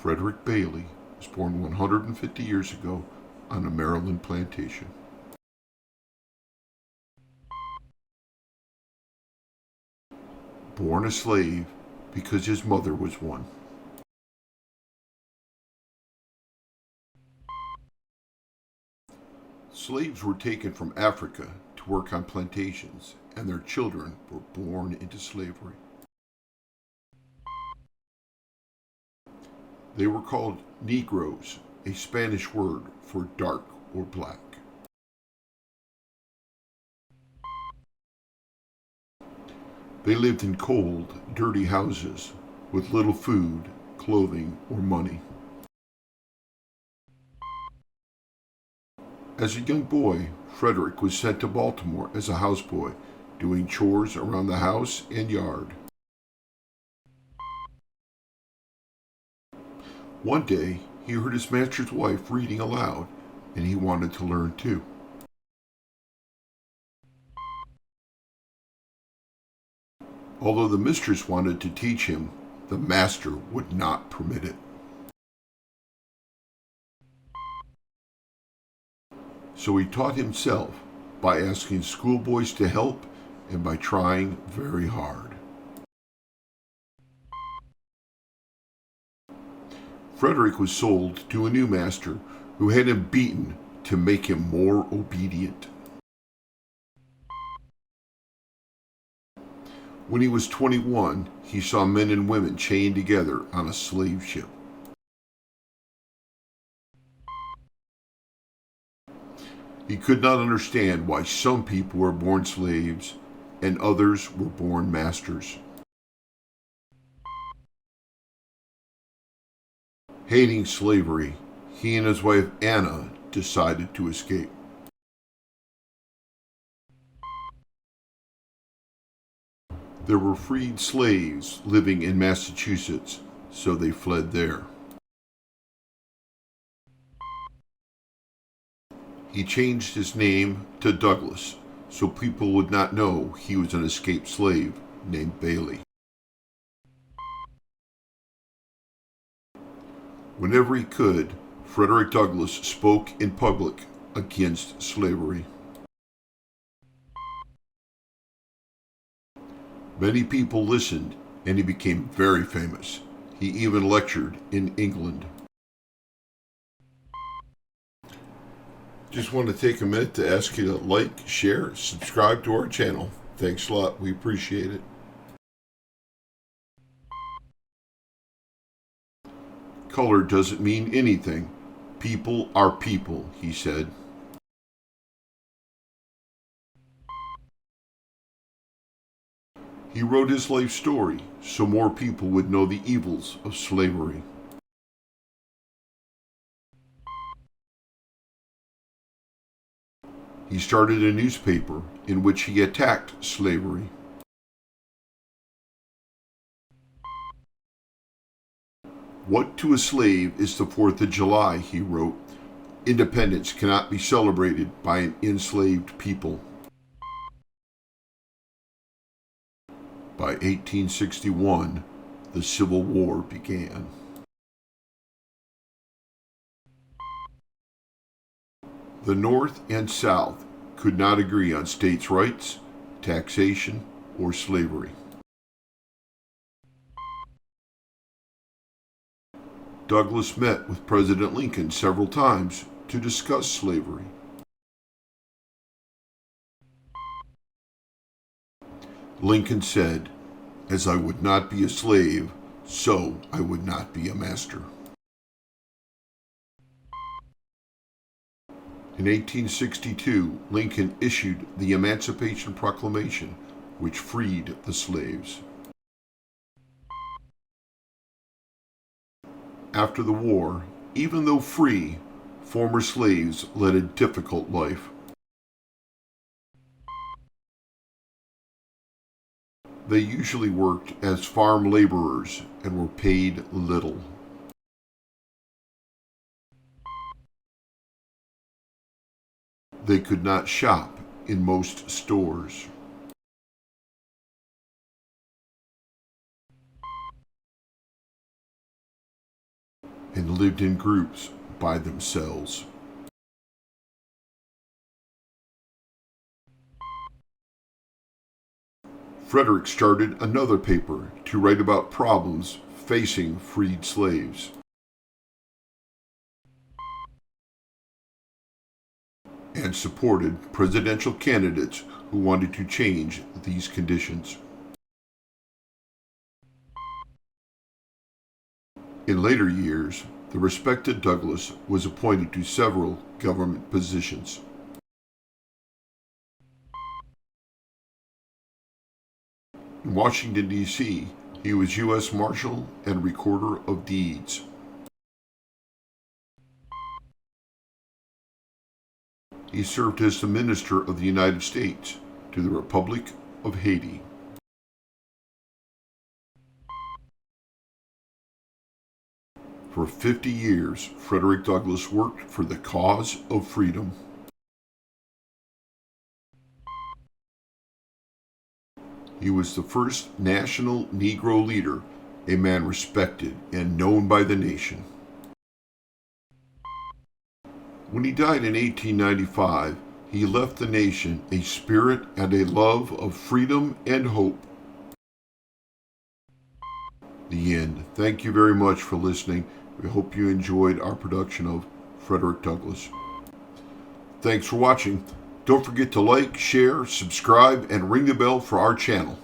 Frederick Bailey was born 150 years ago on a Maryland plantation. Born a slave because his mother was one. Slaves were taken from Africa to work on plantations, and their children were born into slavery. They were called Negroes, a Spanish word for dark or black. They lived in cold, dirty houses with little food, clothing, or money. As a young boy, Frederick was sent to Baltimore as a houseboy, doing chores around the house and yard. One day, he heard his master's wife reading aloud, and he wanted to learn too. Although the mistress wanted to teach him, the master would not permit it. So he taught himself by asking schoolboys to help and by trying very hard. Frederick was sold to a new master who had him beaten to make him more obedient. When he was 21, he saw men and women chained together on a slave ship. He could not understand why some people were born slaves and others were born masters. Hating slavery, he and his wife Anna decided to escape. There were freed slaves living in Massachusetts, so they fled there. He changed his name to Douglass so people would not know he was an escaped slave named Bailey. Whenever he could, Frederick Douglass spoke in public against slavery. Many people listened, and he became very famous. He even lectured in England. Just want to take a minute to ask you to like, share, subscribe to our channel. Thanks a lot. We appreciate it. Color doesn't mean anything. People are people, he said. He wrote his life story so more people would know the evils of slavery. He started a newspaper in which he attacked slavery. What to a slave is the 4th of July, he wrote. Independence cannot be celebrated by an enslaved people. By 1861, the Civil War began. The North and South could not agree on states' rights, taxation, or slavery. Douglass met with President Lincoln several times to discuss slavery. Lincoln said, "As I would not be a slave, so I would not be a master." In 1862, Lincoln issued the Emancipation Proclamation, which freed the slaves. After the war, even though free, former slaves led a difficult life. They usually worked as farm laborers and were paid little. They could not shop in most stores. and lived in groups by themselves. Frederick started another paper to write about problems facing freed slaves. And supported presidential candidates who wanted to change these conditions. In later years, the respected Douglass was appointed to several government positions. In Washington, D.C., he was U.S. Marshal and Recorder of Deeds. He served as the Minister of the United States to the Republic of Haiti. For 50 years, Frederick Douglass worked for the cause of freedom. He was the first national Negro leader, a man respected and known by the nation. When he died in 1895, he left the nation a spirit and a love of freedom and hope. The end. Thank you very much for listening. We hope you enjoyed our production of Frederick Douglass. Thanks for watching. Don't forget to like, share, subscribe, and ring the bell for our channel.